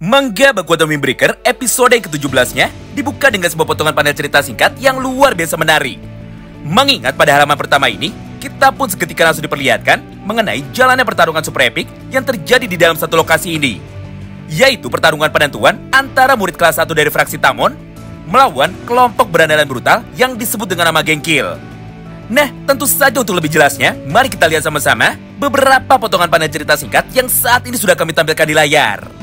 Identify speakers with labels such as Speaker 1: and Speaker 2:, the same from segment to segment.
Speaker 1: Manga Baku Watamin Breaker episode yang ke-17-nya dibuka dengan sebuah potongan panel cerita singkat yang luar biasa menarik. Mengingat pada halaman pertama ini, kita pun seketika langsung diperlihatkan mengenai jalannya pertarungan super epic yang terjadi di dalam satu lokasi ini, yaitu pertarungan penentuan antara murid kelas 1 dari fraksi Tamon melawan kelompok berandalan brutal yang disebut dengan nama Gengkil. Nah, tentu saja untuk lebih jelasnya, mari kita lihat sama-sama beberapa potongan panel cerita singkat yang saat ini sudah kami tampilkan di layar.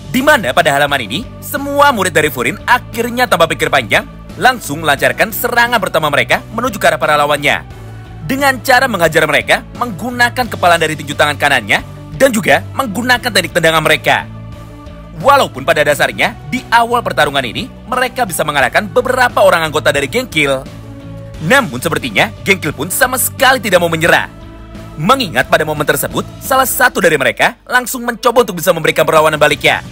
Speaker 1: Di mana pada halaman ini, semua murid dari Furin akhirnya tanpa pikir panjang, langsung melancarkan serangan pertama mereka menuju ke arah para lawannya. Dengan cara menghajar mereka menggunakan kepalan dari tinju tangan kanannya dan juga menggunakan teknik tendangan mereka. Walaupun pada dasarnya, di awal pertarungan ini, mereka bisa mengalahkan beberapa orang anggota dari Gengkil. Namun sepertinya, Gengkil pun sama sekali tidak mau menyerah. Mengingat pada momen tersebut, salah satu dari mereka langsung mencoba untuk bisa memberikan perlawanan baliknya.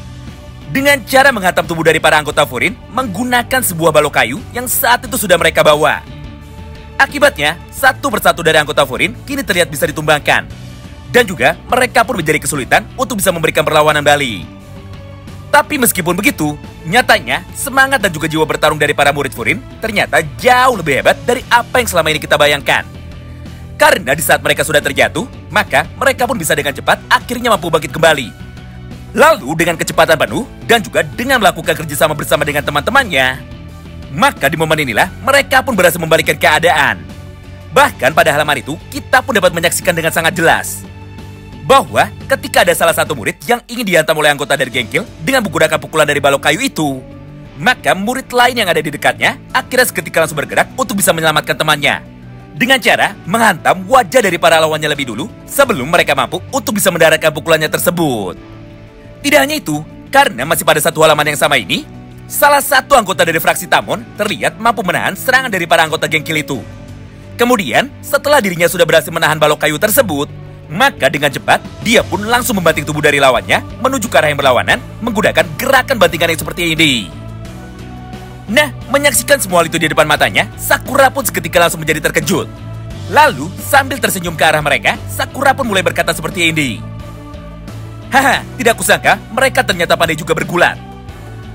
Speaker 1: Dengan cara menghantam tubuh dari para anggota Furin menggunakan sebuah balok kayu yang saat itu sudah mereka bawa. Akibatnya, satu persatu dari anggota Furin kini terlihat bisa ditumbangkan. Dan juga mereka pun menjadi kesulitan untuk bisa memberikan perlawanan balik. Tapi meskipun begitu, nyatanya semangat dan juga jiwa bertarung dari para murid Furin ternyata jauh lebih hebat dari apa yang selama ini kita bayangkan. Karena di saat mereka sudah terjatuh, maka mereka pun bisa dengan cepat akhirnya mampu bangkit kembali. Lalu dengan kecepatan penuh dan juga dengan melakukan kerjasama bersama dengan teman-temannya, maka di momen inilah mereka pun berhasil membalikkan keadaan. Bahkan pada halaman itu kita pun dapat menyaksikan dengan sangat jelas bahwa ketika ada salah satu murid yang ingin dihantam oleh anggota dari Gengkil dengan menggunakan pukulan dari balok kayu itu, maka murid lain yang ada di dekatnya akhirnya seketika langsung bergerak untuk bisa menyelamatkan temannya dengan cara menghantam wajah dari para lawannya lebih dulu sebelum mereka mampu untuk bisa mendaratkan pukulannya tersebut. Tidak hanya itu, karena masih pada satu halaman yang sama ini, salah satu anggota dari fraksi Tamon terlihat mampu menahan serangan dari para anggota Gengkil itu. Kemudian, setelah dirinya sudah berhasil menahan balok kayu tersebut, maka dengan cepat, dia pun langsung membanting tubuh dari lawannya menuju ke arah yang berlawanan menggunakan gerakan bantingan yang seperti ini. Nah, menyaksikan semua itu di depan matanya, Sakura pun seketika langsung menjadi terkejut. Lalu, sambil tersenyum ke arah mereka, Sakura pun mulai berkata seperti ini. Haha, tidak kusangka mereka ternyata pandai juga bergulat.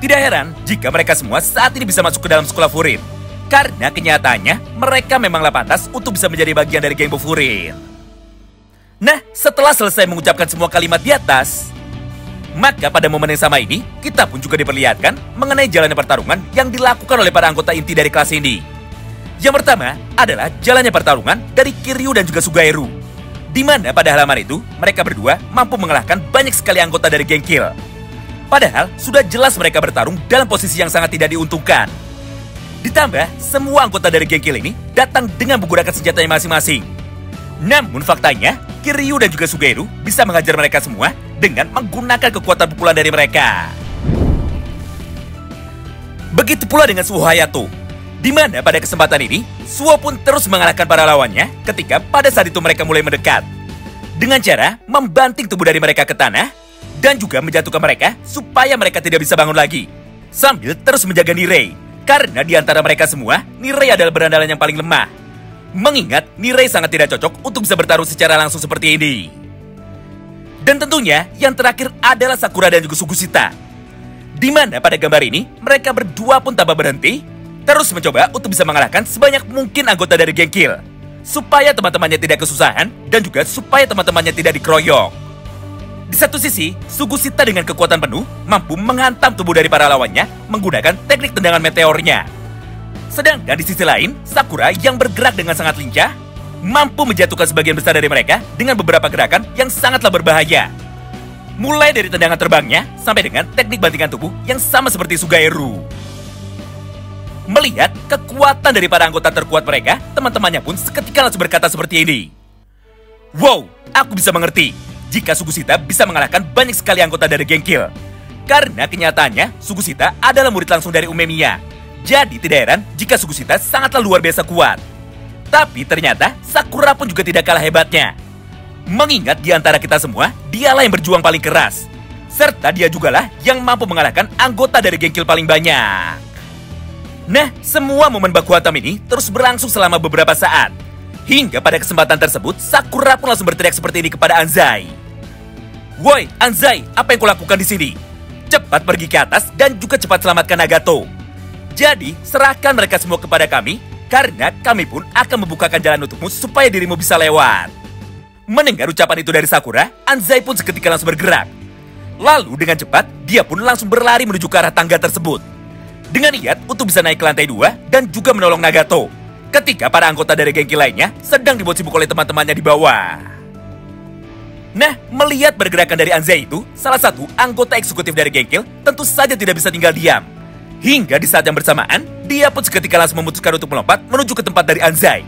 Speaker 1: Tidak heran jika mereka semua saat ini bisa masuk ke dalam sekolah Furin. Karena kenyataannya mereka memanglah pantas untuk bisa menjadi bagian dari geng Furin. Nah, setelah selesai mengucapkan semua kalimat di atas, maka pada momen yang sama ini, kita pun juga diperlihatkan mengenai jalannya pertarungan yang dilakukan oleh para anggota inti dari kelas ini. Yang pertama adalah jalannya pertarungan dari Kiryu dan juga Sugairu. Di mana pada halaman itu, mereka berdua mampu mengalahkan banyak sekali anggota dari Gengkil. Padahal, sudah jelas mereka bertarung dalam posisi yang sangat tidak diuntungkan. Ditambah, semua anggota dari Gengkil ini datang dengan menggunakan senjatanya masing-masing. Namun faktanya, Kiryu dan juga Sugairu bisa menghajar mereka semua dengan menggunakan kekuatan pukulan dari mereka. Begitu pula dengan Suho Hayato. Di mana pada kesempatan ini, Suho pun terus mengalahkan para lawannya ketika pada saat itu mereka mulai mendekat. Dengan cara membanting tubuh dari mereka ke tanah dan juga menjatuhkan mereka supaya mereka tidak bisa bangun lagi. Sambil terus menjaga Nirei, karena di antara mereka semua, Nirei adalah berandalan yang paling lemah. Mengingat Nirei sangat tidak cocok untuk bisa bertarung secara langsung seperti ini. Dan tentunya yang terakhir adalah Sakura dan juga Sugusita. Di mana pada gambar ini, mereka berdua pun tanpa berhenti terus mencoba untuk bisa mengalahkan sebanyak mungkin anggota dari Gengkil, supaya teman-temannya tidak kesusahan dan juga supaya teman-temannya tidak dikeroyok. Di satu sisi, Sugusita dengan kekuatan penuh mampu menghantam tubuh dari para lawannya menggunakan teknik tendangan meteornya. Sedangkan di sisi lain, Sakura yang bergerak dengan sangat lincah mampu menjatuhkan sebagian besar dari mereka dengan beberapa gerakan yang sangatlah berbahaya. Mulai dari tendangan terbangnya sampai dengan teknik bantingan tubuh yang sama seperti Sugairu. Melihat kekuatan dari para anggota terkuat mereka, teman-temannya pun seketika langsung berkata seperti ini. Wow, aku bisa mengerti jika Sugusita bisa mengalahkan banyak sekali anggota dari Gengkil. Karena kenyataannya, Sugusita adalah murid langsung dari Umemiya. Jadi tidak heran jika Sugusita sangatlah luar biasa kuat. Tapi ternyata Sakura pun juga tidak kalah hebatnya. Mengingat di antara kita semua, dialah yang berjuang paling keras. Serta dia jugalah yang mampu mengalahkan anggota dari Gengkil paling banyak. Nah, semua momen baku hantam ini terus berlangsung selama beberapa saat. Hingga pada kesempatan tersebut, Sakura pun langsung berteriak seperti ini kepada Anzai. Woi, Anzai, apa yang kau lakukan di sini? cepat pergi ke atas dan juga cepat selamatkan Nagato. Jadi, serahkan mereka semua kepada kami, karena kami pun akan membukakan jalan untukmu supaya dirimu bisa lewat. Mendengar ucapan itu dari Sakura, Anzai pun seketika langsung bergerak. Lalu dengan cepat, dia pun langsung berlari menuju ke arah tangga tersebut. Dengan niat untuk bisa naik ke lantai 2 dan juga menolong Nagato. Ketika para anggota dari gengki lainnya sedang dibuat sibuk oleh teman-temannya di bawah. Nah, melihat pergerakan dari Anzai itu, salah satu anggota eksekutif dari Genkill tentu saja tidak bisa tinggal diam. Hingga di saat yang bersamaan, dia pun seketika langsung memutuskan untuk melompat menuju ke tempat dari Anzai.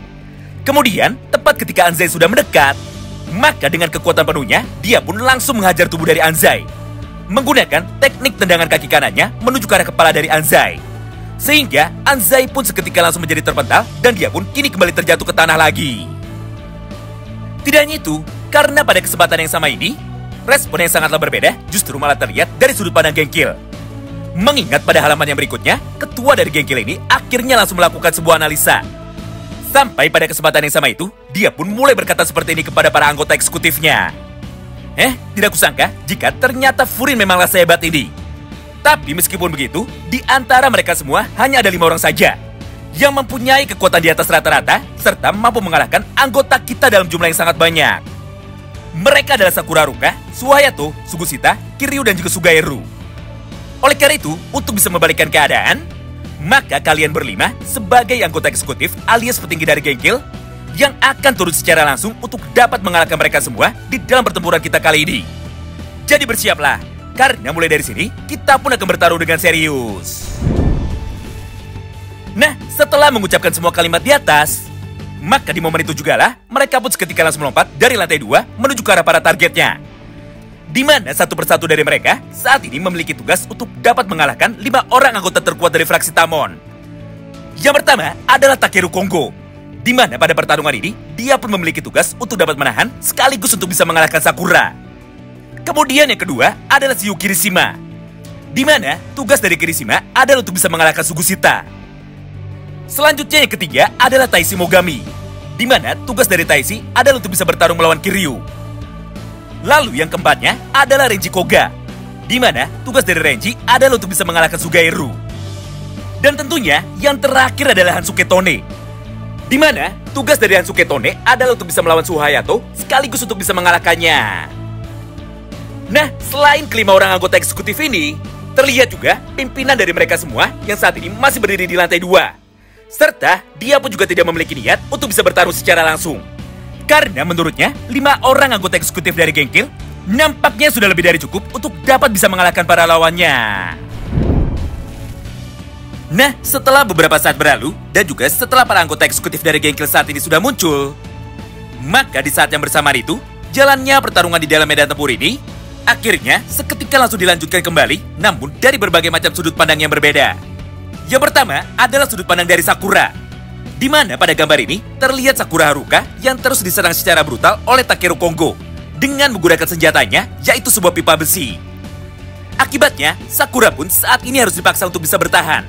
Speaker 1: Kemudian, tepat ketika Anzai sudah mendekat, maka dengan kekuatan penuhnya, dia pun langsung menghajar tubuh dari Anzai. Menggunakan teknik tendangan kaki kanannya menuju ke arah kepala dari Anzai. Sehingga Anzai pun seketika langsung menjadi terpental dan dia pun kini kembali terjatuh ke tanah lagi. Tidak hanya itu, karena pada kesempatan yang sama ini, respon yang sangatlah berbeda justru malah terlihat dari sudut pandang Genkill. Mengingat pada halaman yang berikutnya, ketua dari Genkill ini akhirnya langsung melakukan sebuah analisa. Sampai pada kesempatan yang sama itu, dia pun mulai berkata seperti ini kepada para anggota eksekutifnya. Tidak kusangka jika ternyata Furin memanglah sehebat ini. Tapi meskipun begitu, di antara mereka semua hanya ada 5 orang saja yang mempunyai kekuatan di atas rata-rata serta mampu mengalahkan anggota kita dalam jumlah yang sangat banyak. Mereka adalah Sakura Haruka, Suhayato, Sugusita, Kiryu, dan juga Sugairu. Oleh karena itu, untuk bisa membalikkan keadaan, maka kalian berlima sebagai anggota eksekutif alias petinggi dari Genkill yang akan turun secara langsung untuk dapat mengalahkan mereka semua di dalam pertempuran kita kali ini. Jadi bersiaplah, karena mulai dari sini kita pun akan bertarung dengan serius. Nah, setelah mengucapkan semua kalimat di atas, maka di momen itu jugalah mereka pun seketika langsung melompat dari lantai 2 menuju ke arah para targetnya. Di mana satu persatu dari mereka saat ini memiliki tugas untuk dapat mengalahkan 5 orang anggota terkuat dari fraksi Tamon. Yang pertama adalah Takeru Kongo, di mana pada pertarungan ini dia pun memiliki tugas untuk dapat menahan sekaligus untuk bisa mengalahkan Sakura. Kemudian yang kedua adalah Shiyu Kirishima, di mana tugas dari Kirishima adalah untuk bisa mengalahkan Sugusita. Selanjutnya yang ketiga adalah Taishi Mogami, di mana tugas dari Taishi adalah untuk bisa bertarung melawan Kiryu. Lalu yang keempatnya adalah Renji Koga, di mana tugas dari Renji adalah untuk bisa mengalahkan Sugairu. Dan tentunya yang terakhir adalah Hansuke Tone, di mana tugas dari Hansuke Tone adalah untuk bisa melawan Suhayato sekaligus untuk bisa mengalahkannya. Nah, selain kelima orang anggota eksekutif ini, terlihat juga pimpinan dari mereka semua yang saat ini masih berdiri di lantai 2. Serta dia pun juga tidak memiliki niat untuk bisa bertarung secara langsung. Karena menurutnya, 5 orang anggota eksekutif dari Genkill nampaknya sudah lebih dari cukup untuk dapat bisa mengalahkan para lawannya. Nah, setelah beberapa saat berlalu, dan juga setelah para anggota eksekutif dari Genkill saat ini sudah muncul, maka di saat yang bersamaan itu, jalannya pertarungan di dalam medan tempur ini, akhirnya seketika langsung dilanjutkan kembali, namun dari berbagai macam sudut pandang yang berbeda. Yang pertama adalah sudut pandang dari Sakura, di mana pada gambar ini terlihat Sakura Haruka yang terus diserang secara brutal oleh Takeru Kongo dengan menggunakan senjatanya, yaitu sebuah pipa besi. Akibatnya, Sakura pun saat ini harus dipaksa untuk bisa bertahan.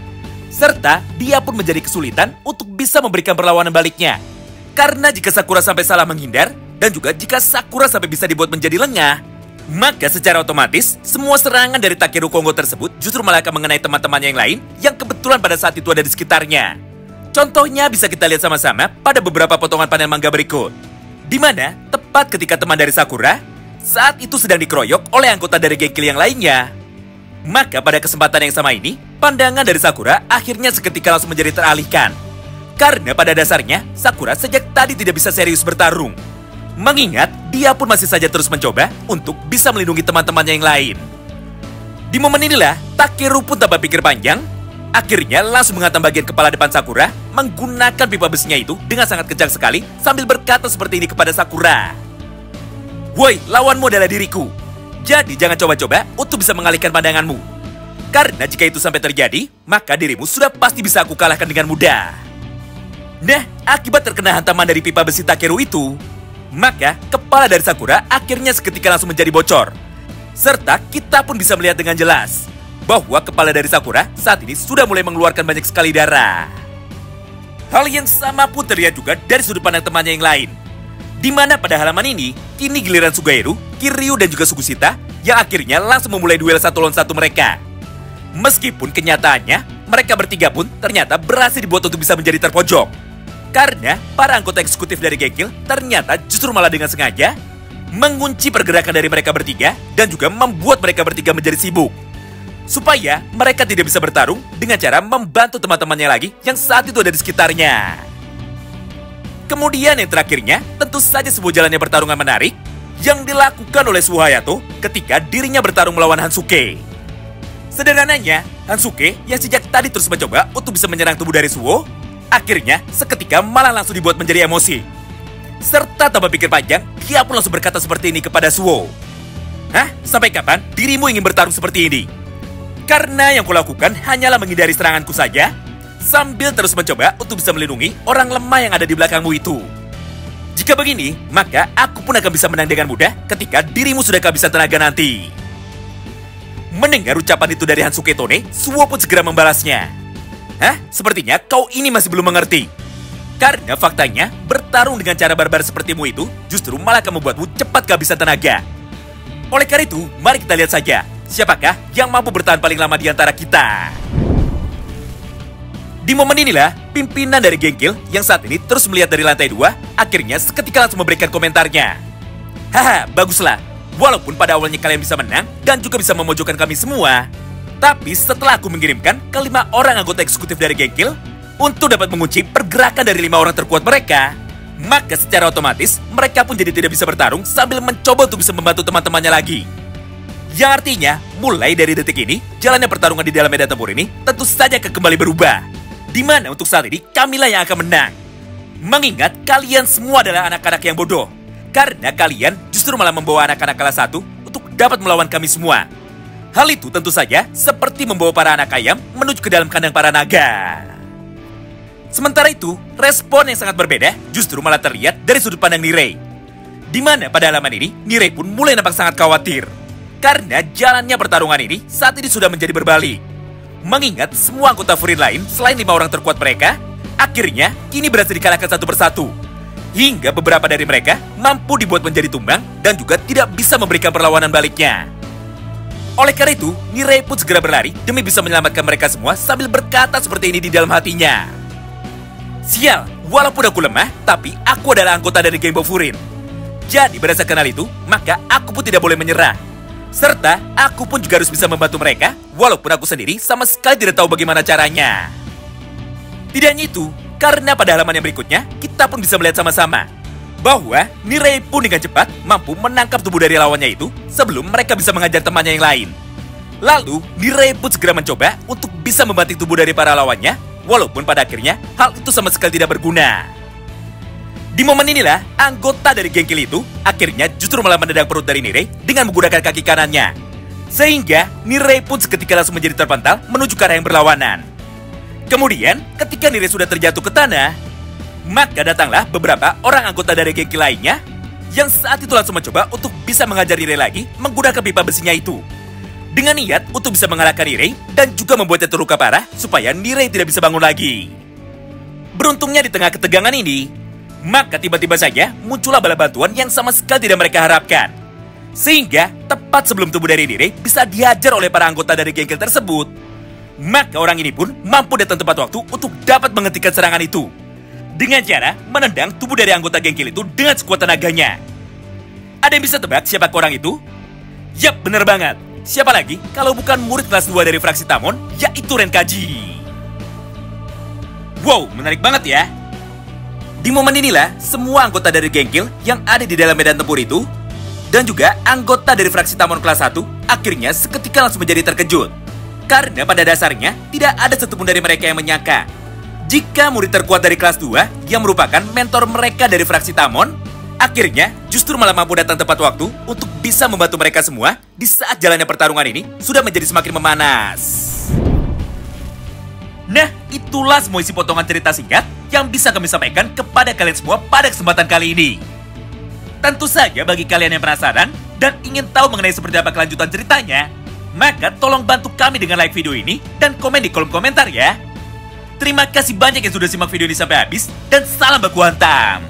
Speaker 1: Serta dia pun menjadi kesulitan untuk bisa memberikan perlawanan baliknya. Karena jika Sakura sampai salah menghindar, dan juga jika Sakura sampai bisa dibuat menjadi lengah, maka secara otomatis, semua serangan dari Takeru Kongo tersebut justru malah akan mengenai teman-temannya yang lain yang kebetulan pada saat itu ada di sekitarnya. Contohnya bisa kita lihat sama-sama pada beberapa potongan panel manga berikut. Di mana, tepat ketika teman dari Sakura, saat itu sedang dikeroyok oleh anggota dari Genkill yang lainnya. Maka pada kesempatan yang sama ini, pandangan dari Sakura akhirnya seketika langsung menjadi teralihkan. Karena pada dasarnya, Sakura sejak tadi tidak bisa serius bertarung. Mengingat, dia pun masih saja terus mencoba untuk bisa melindungi teman-temannya yang lain. Di momen inilah, Takeru pun tanpa pikir panjang, akhirnya langsung menghantam bagian kepala depan Sakura, menggunakan pipa besinya itu dengan sangat kencang sekali, sambil berkata seperti ini kepada Sakura. "Woi, lawanmu adalah diriku. Jadi jangan coba-coba untuk bisa mengalihkan pandanganmu. Karena jika itu sampai terjadi, maka dirimu sudah pasti bisa aku kalahkan dengan mudah." Nah, akibat terkena hantaman dari pipa besi Takeru itu, maka kepala dari Sakura akhirnya seketika langsung menjadi bocor. Serta kita pun bisa melihat dengan jelas bahwa kepala dari Sakura saat ini sudah mulai mengeluarkan banyak sekali darah. Hal yang sama pun terlihat juga dari sudut pandang temannya yang lain. Di mana pada halaman ini, kini giliran Sugairu, Kiryu, dan juga Sugusita yang akhirnya langsung memulai duel 1 lawan 1 mereka. Meskipun kenyataannya, mereka bertiga pun ternyata berhasil dibuat untuk bisa menjadi terpojok. Karena para anggota eksekutif dari geng Kill ternyata justru malah dengan sengaja mengunci pergerakan dari mereka bertiga dan juga membuat mereka bertiga menjadi sibuk. Supaya mereka tidak bisa bertarung dengan cara membantu teman-temannya lagi yang saat itu ada di sekitarnya. Kemudian yang terakhirnya, tentu saja sebuah jalannya pertarungan menarik yang dilakukan oleh Suho Hayato ketika dirinya bertarung melawan Hansuke. Sederhananya, Hansuke yang sejak tadi terus mencoba untuk bisa menyerang tubuh dari Suho, akhirnya seketika malah langsung dibuat menjadi emosi. Serta tanpa pikir panjang, dia pun langsung berkata seperti ini kepada Suho. "Hah? Sampai kapan dirimu ingin bertarung seperti ini? Karena yang kulakukan hanyalah menghindari seranganku saja, sambil terus mencoba untuk bisa melindungi orang lemah yang ada di belakangmu itu. Jika begini, maka aku pun akan bisa menang dengan mudah ketika dirimu sudah kehabisan tenaga nanti." Mendengar ucapan itu dari Hansuke Tone, Suho pun segera membalasnya. "Hah? Sepertinya kau ini masih belum mengerti. Karena faktanya, bertarung dengan cara barbar sepertimu itu justru malah akan membuatmu cepat kehabisan tenaga. Oleh karena itu, mari kita lihat saja, siapakah yang mampu bertahan paling lama di antara kita." Di momen inilah, pimpinan dari geng Kill yang saat ini terus melihat dari lantai 2, akhirnya seketika langsung memberikan komentarnya. "Haha, baguslah. Walaupun pada awalnya kalian bisa menang dan juga bisa memojokkan kami semua, tapi setelah aku mengirimkan ke 5 orang anggota eksekutif dari geng Kill untuk dapat mengunci pergerakan dari 5 orang terkuat mereka, maka secara otomatis mereka pun jadi tidak bisa bertarung sambil mencoba untuk bisa membantu teman-temannya lagi. Yang artinya, mulai dari detik ini, jalannya pertarungan di dalam medan tempur ini tentu saja akan kembali berubah. Di mana untuk saat ini, kamilah yang akan menang. Mengingat kalian semua adalah anak-anak yang bodoh. Karena kalian justru malah membawa anak-anak kelas 1 untuk dapat melawan kami semua. Hal itu tentu saja seperti membawa para anak ayam menuju ke dalam kandang para naga." Sementara itu, respon yang sangat berbeda justru malah terlihat dari sudut pandang Nirei. Di mana pada halaman ini, Nirei pun mulai nampak sangat khawatir. Karena jalannya pertarungan ini saat ini sudah menjadi berbalik. Mengingat semua anggota Furin lain selain 5 orang terkuat mereka, akhirnya kini berhasil dikalahkan satu persatu. Hingga beberapa dari mereka mampu dibuat menjadi tumbang dan juga tidak bisa memberikan perlawanan baliknya. Oleh karena itu, Nirei pun segera berlari demi bisa menyelamatkan mereka semua sambil berkata seperti ini di dalam hatinya. "Sial, walaupun aku lemah, tapi aku adalah anggota dari geng Furin. Jadi berdasarkan hal itu, maka aku pun tidak boleh menyerah. Serta aku pun juga harus bisa membantu mereka, walaupun aku sendiri sama sekali tidak tahu bagaimana caranya." Tidak hanya itu, karena pada halaman yang berikutnya, kita pun bisa melihat sama-sama bahwa Nirei pun dengan cepat mampu menangkap tubuh dari lawannya itu sebelum mereka bisa mengajar temannya yang lain. Lalu, Nirei pun segera mencoba untuk bisa membanting tubuh dari para lawannya, walaupun pada akhirnya hal itu sama sekali tidak berguna. Di momen inilah, anggota dari geng Kill itu akhirnya justru malah menendang perut dari Nirei dengan menggunakan kaki kanannya. Sehingga Nirei pun seketika langsung menjadi terpental menuju ke arah yang berlawanan. Kemudian, ketika Nirei sudah terjatuh ke tanah, maka datanglah beberapa orang anggota dari geng Kill lainnya yang saat itu langsung mencoba untuk bisa mengajar Nirei lagi menggunakan pipa besinya itu. Dengan niat untuk bisa mengalahkan Nirei dan juga membuatnya terluka parah supaya Nirei tidak bisa bangun lagi. Beruntungnya di tengah ketegangan ini, maka tiba-tiba saja muncullah bala bantuan yang sama sekali tidak mereka harapkan. Sehingga tepat sebelum tubuh dari Nirei bisa dihajar oleh para anggota dari geng Kill tersebut, maka orang ini pun mampu datang tepat waktu untuk dapat menghentikan serangan itu dengan cara menendang tubuh dari anggota geng Kill itu dengan sekuat tenaganya. Ada yang bisa tebak siapa orang itu? Yap, bener banget. Siapa lagi kalau bukan murid kelas 2 dari fraksi Tamon, yaitu Renkaji. Wow, menarik banget ya. Di momen inilah, semua anggota dari geng Kill yang ada di dalam medan tempur itu dan juga anggota dari fraksi Tamon kelas 1 akhirnya seketika langsung menjadi terkejut. Karena pada dasarnya tidak ada satupun dari mereka yang menyangka jika murid terkuat dari kelas 2 yang merupakan mentor mereka dari fraksi Tamon akhirnya justru malah mampu datang tepat waktu untuk bisa membantu mereka semua di saat jalannya pertarungan ini sudah menjadi semakin memanas. Nah, itulah semua isi potongan cerita singkat yang bisa kami sampaikan kepada kalian semua pada kesempatan kali ini. Tentu saja bagi kalian yang penasaran dan ingin tahu mengenai seperti apa kelanjutan ceritanya, maka tolong bantu kami dengan like video ini dan komen di kolom komentar ya. Terima kasih banyak yang sudah simak video ini sampai habis dan salam baku hantam.